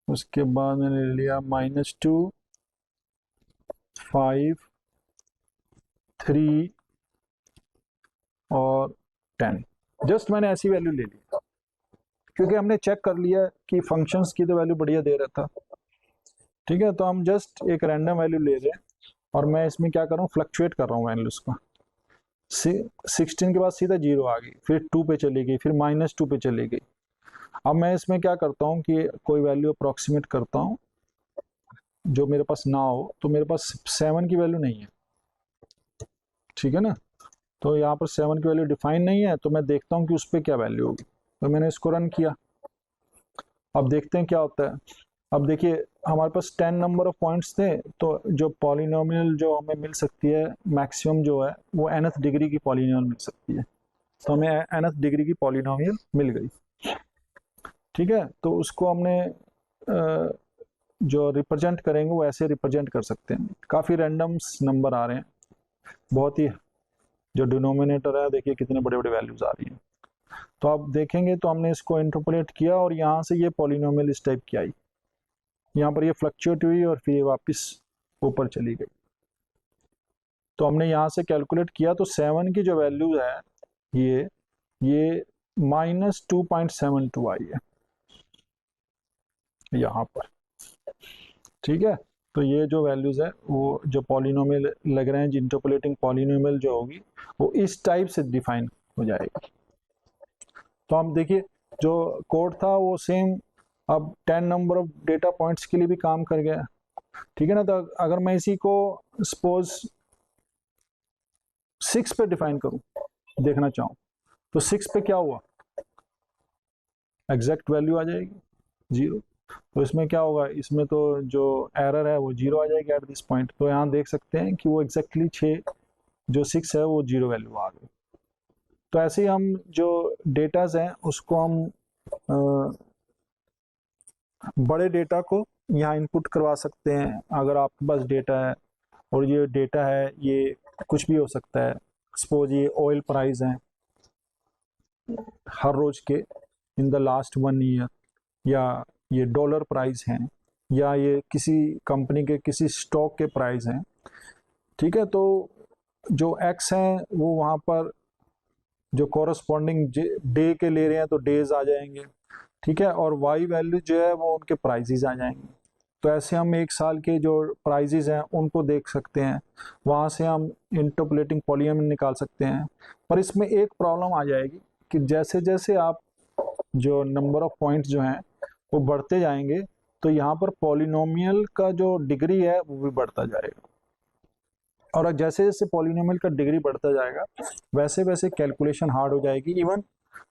उसके बाद मैंने ले लिया -2, 5, 3 और 10। जस्ट मैंने ऐसी वैल्यू ले ली क्योंकि हमने चेक कर लिया कि फंक्शंस की तो वैल्यू बढ़िया दे रहा था। ठीक है, तो हम जस्ट एक रैंडम वैल्यू ले रहे हैं और मैं इसमें क्या कर रहा हूँ, फ्लक्चुएट कर रहा हूँ वैल्यूज को। 16 के बाद सीधा 0 आ गई, फिर 2 पे चली गई, फिर -2 पे चली गई। अब मैं इसमें क्या करता हूँ कि कोई वैल्यू अप्रॉक्सीमेट करता हूँ जो मेरे पास ना हो। तो मेरे पास 7 की वैल्यू नहीं है, ठीक है ना, तो यहाँ पर 7 की वैल्यू डिफाइन नहीं है, तो मैं देखता हूँ कि उस पर क्या वैल्यू होगी। तो मैंने इसको रन किया, अब देखते हैं क्या होता है। अब देखिए हमारे पास 10 नंबर ऑफ पॉइंट्स थे, तो जो पॉलिनोमियल जो हमें मिल सकती है मैक्सिमम जो है वो nth डिग्री की पॉलिनोमियल मिल सकती है। तो हमें nth डिग्री की पॉलिनोमियल मिल गई। ठीक है, तो उसको हमने जो रिप्रेजेंट करेंगे वो ऐसे रिप्रेजेंट कर सकते हैं। काफ़ी रैंडम्स नंबर आ रहे हैं, बहुत ही, जो डिनोमिनेटर है देखिए कितने बड़े बड़े वैल्यूज आ रही हैं। तो आप देखेंगे तो हमने इसको इंटरपोलेट किया और यहाँ से ये पॉलिनोमियल इस टाइप की आई, यहाँ पर ये फ्लक्चुएट हुई और फिर ये वापस ऊपर चली गई। तो हमने यहाँ से कैलकुलेट किया तो 7 की जो वैल्यू है ये -2.72 आई है यहाँ पर। ठीक है, तो ये जो वैल्यूज है वो जो पॉलिनोमियल लैग्रेंज इंटरपोलेटिंग पॉलिनोमियल जो होगी वो इस टाइप से डिफाइन हो जाएगी। तो हम देखिए जो कोड था वो सेम अब 10 नंबर ऑफ डेटा पॉइंट्स के लिए भी काम कर गया। ठीक है ना, तो अगर मैं इसी को सपोज 6 पे डिफाइन करूं, देखना चाहूं, तो 6 पे क्या हुआ, एग्जैक्ट वैल्यू आ जाएगी 0। तो इसमें क्या होगा, इसमें तो जो एरर है वो 0 आ जाएगी एट दिस पॉइंट। तो यहाँ देख सकते हैं कि वो एग्जैक्टली 6 जो 6 है वो 0 वैल्यू आ गई। तो ऐसे ही हम जो डेटाज हैं उसको हम बड़े डेटा को यहाँ इनपुट करवा सकते हैं। अगर आपके पास डेटा है और ये डेटा है ये कुछ भी हो सकता है, सपोज ये ऑयल प्राइस हैं हर रोज के इन द लास्ट 1 ईयर, या ये डॉलर प्राइस हैं, या ये किसी कंपनी के किसी स्टॉक के प्राइस हैं। ठीक है, तो जो एक्स हैं वो वहाँ पर जो कॉरस्पॉन्डिंग डे के ले रहे हैं तो डेज आ जाएंगे। ठीक है, और वाई वैल्यू जो है वो उनके प्राइजेज आ जाएंगे। तो ऐसे हम एक साल के जो प्राइजेज हैं उनको देख सकते हैं, वहाँ से हम इंटरपोलेटिंग पॉलिनोमियल निकाल सकते हैं। पर इसमें एक प्रॉब्लम आ जाएगी कि जैसे जैसे आप जो नंबर ऑफ पॉइंट्स जो हैं वो बढ़ते जाएंगे तो यहाँ पर पॉलिनोमियल का जो डिग्री है वो भी बढ़ता जाएगा। और जैसे जैसे पॉलिनोमियल का डिग्री बढ़ता जाएगा वैसे वैसे कैलकुलेशन हार्ड हो जाएगी। इवन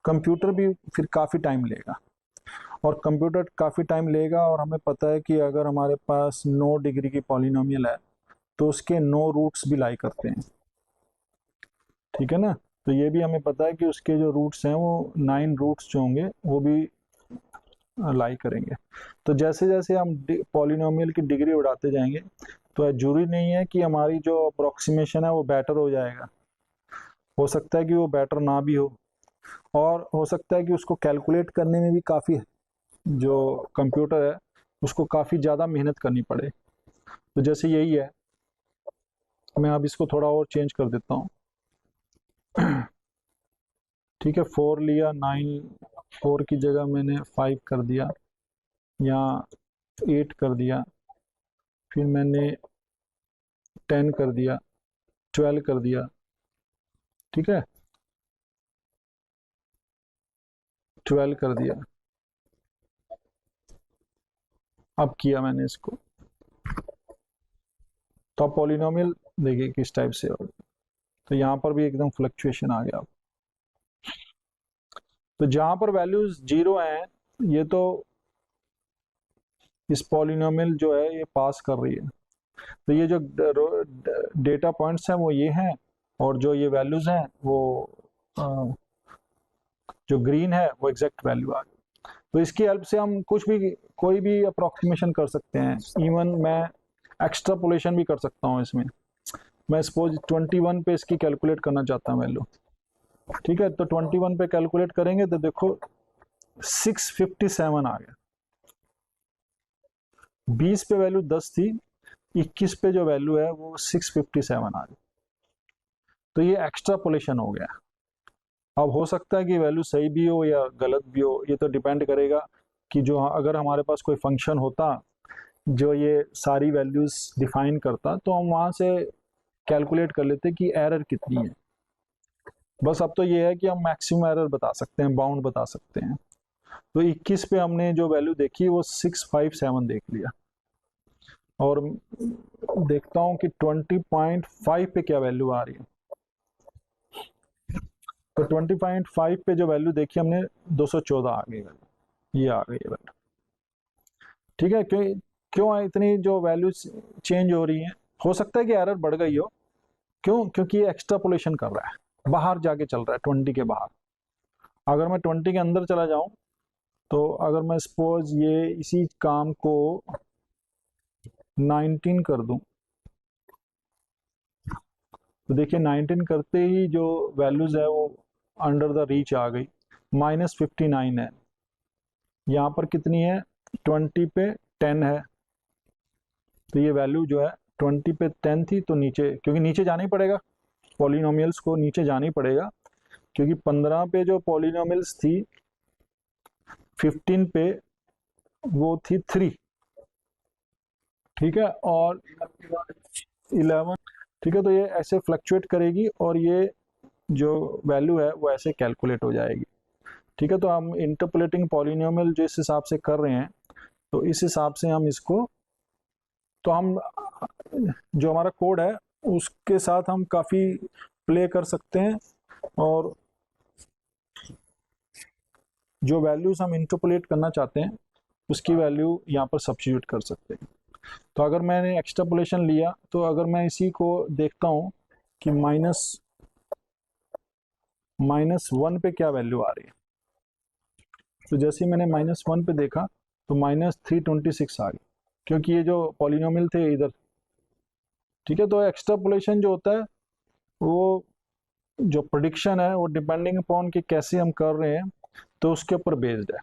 कंप्यूटर भी फिर काफ़ी टाइम लेगा, और कंप्यूटर काफ़ी टाइम लेगा। और हमें पता है कि अगर हमारे पास 9 डिग्री की पॉलिनोमियल है तो उसके 9 रूट्स भी लाई करते हैं। ठीक है ना, तो ये भी हमें पता है कि उसके जो रूट्स हैं वो 9 रूट्स जो होंगे वो भी लाई करेंगे। तो जैसे जैसे हम पॉलिनोमियल की डिग्री बढ़ाते जाएंगे तो जरूरी नहीं है कि हमारी जो अप्रोक्सीमेशन है वो बेटर हो जाएगा। हो सकता है कि वो बेटर ना भी हो, और हो सकता है कि उसको कैलकुलेट करने में भी काफ़ी जो कंप्यूटर है उसको काफ़ी ज़्यादा मेहनत करनी पड़े। तो जैसे यही है, मैं अब इसको थोड़ा और चेंज कर देता हूँ। ठीक है, 4 लिया, 9, 4 की जगह मैंने 5 कर दिया, या 8 कर दिया, फिर मैंने 10 कर दिया, 12 कर दिया। ठीक है, 12 कर दिया, अब किया मैंने इसको। तो अब पॉलिनोमियल देखिए किस टाइप से हो, तो यहाँ पर भी एकदम फ्लक्चुएशन आ गया। तो जहां पर वैल्यूज 0 हैं, ये तो इस पॉलिनोमियल जो है ये पास कर रही है। तो ये जो डेटा पॉइंट्स हैं वो ये हैं, और जो ये वैल्यूज हैं वो जो ग्रीन है वो एग्जैक्ट वैल्यू आ गई। तो इसकी हेल्प से हम कुछ भी, कोई भी अप्रोक्सीमेशन कर सकते हैं। इवन मैं एक्स्ट्रापोलेशन भी कर सकता हूँ इसमें। मैं सपोज 21 पे इसकी कैलकुलेट करना चाहता हूँ वैल्यू, ठीक है। तो 21 पे कैलकुलेट करेंगे तो देखो 657 आ गया। 20 पे वैल्यू 10 थी, 21 पे जो वैल्यू है वो 657 आ गई। तो ये एक्स्ट्रापोलेशन हो गया। अब हो सकता है कि वैल्यू सही भी हो या गलत भी हो, ये तो डिपेंड करेगा कि जो अगर हमारे पास कोई फंक्शन होता जो ये सारी वैल्यूज डिफाइन करता, तो हम वहाँ से कैलकुलेट कर लेते कि एरर कितनी है। बस अब तो ये है कि हम मैक्सिमम एरर बता सकते हैं, बाउंड बता सकते हैं। तो 21 पे हमने जो वैल्यू देखी वो 657 देख लिया, और देखता हूँ कि 20.5 पे क्या वैल्यू आ रही है। तो 20.5 पे जो वैल्यू देखी हमने 214 आ गई वैल्यू, ये आ गई है वैल्यू, ठीक है। क्यों क्यों इतनी जो वैल्यूज चेंज हो रही हैं? हो सकता है कि एरर बढ़ गई हो। क्यों? क्योंकि ये एक्स्ट्रापोलेशन कर रहा है, बाहर जाके चल रहा है 20 के बाहर। अगर मैं 20 के अंदर चला जाऊं, तो अगर मैं सपोज ये इसी काम को 19 कर दूं, तो देखिए 19 करते ही जो वैल्यूज है वो अंडर द रीच आ गई। -59 है, यहाँ पर कितनी है? 20 पे 10 है, तो ये वैल्यू जो है 20 पे 10 थी, तो नीचे, क्योंकि नीचे जाना ही पड़ेगा, पॉलिनोमियल्स को नीचे जाना ही पड़ेगा, क्योंकि 15 पे जो पॉलिनोमियल्स थी, 15 पे वो थी 3, ठीक है, और 11, ठीक है। तो ये ऐसे फ्लक्चुएट करेगी और ये जो वैल्यू है वो ऐसे कैलकुलेट हो जाएगी, ठीक है। तो हम इंटरपोलेटिंग पॉलिनोमियल जिस हिसाब से कर रहे हैं, तो इस हिसाब से हम इसको, तो हम जो हमारा कोड है उसके साथ हम काफ़ी प्ले कर सकते हैं, और जो वैल्यूज हम इंटरपोलेट करना चाहते हैं उसकी वैल्यू यहाँ पर सब्स्टिट्यूट कर सकते हैं। तो अगर मैंने एक्स्ट्रापोलेशन लिया, तो अगर मैं इसी को देखता हूँ कि -1 पे क्या वैल्यू आ रही है, तो जैसे ही मैंने -1 पे देखा तो -326 आ गई, क्योंकि ये जो पॉलिनोमियल थे इधर, ठीक है। तो एक्स्ट्रापोलेशन जो होता है वो जो प्रेडिक्शन है वो डिपेंडिंग अपॉन कि कैसे हम कर रहे हैं, तो उसके ऊपर बेस्ड है।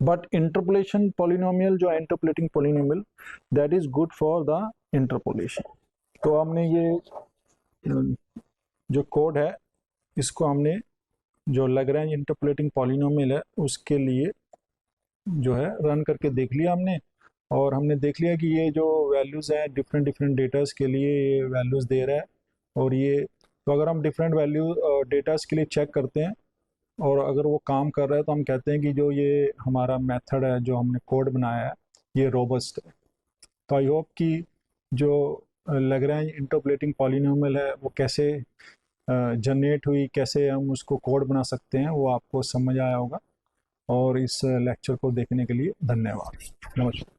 बट इंटरपोलेशन पॉलिनोमियल जो है, interpolating polynomial, that is good for the interpolation. तो हमने ये जो कोड है इसको हमने जो लैग्रेंज इंटरपोलेटिंग पॉलिनोमियल है उसके लिए जो है रन करके देख लिया हमने, और हमने देख लिया कि ये जो वैल्यूज़ हैं डिफरेंट डिफरेंट डेटास के लिए ये वैल्यूज़ दे रहा है। और ये, तो अगर हम डिफरेंट वैल्यू डेटास के लिए चेक करते हैं और अगर वो काम कर रहा है, तो हम कहते हैं कि जो ये हमारा मेथड है, जो हमने कोड बनाया है, ये रोबस्ट है। तो आई होप कि जो लैग्रेंज इंटरपोलेटिंग पॉलिनोमियल है वो कैसे जनरेट हुई, कैसे हम उसको कोड बना सकते हैं, वो आपको समझ आया होगा। और इस लेक्चर को देखने के लिए धन्यवाद। नमस्कार।